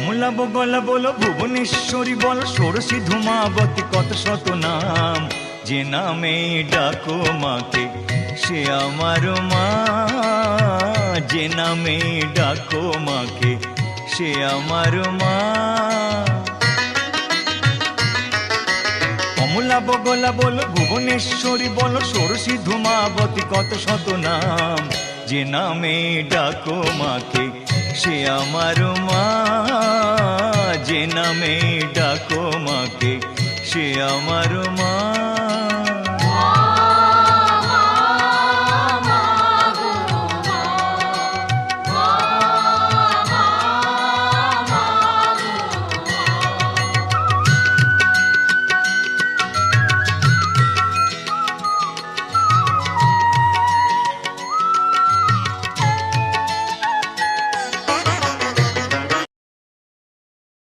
কমলা বগলা বলো ভুবনেশ্বরী বল ষোড়শী ধূমাবতী কত শত নাম, যে নামে ডাকো মাকে সে আমার মা, যে নামে ডাকো মাকে সে আমার মা। কমলা বগলা বলো ভুবনেশ্বরী বলো ষোড়শী ধূমাবতী কত শত নাম, যে নামে ডাকো মাকে সে আমার মা, যে নামে ডাকো মাকে সে আমার মা।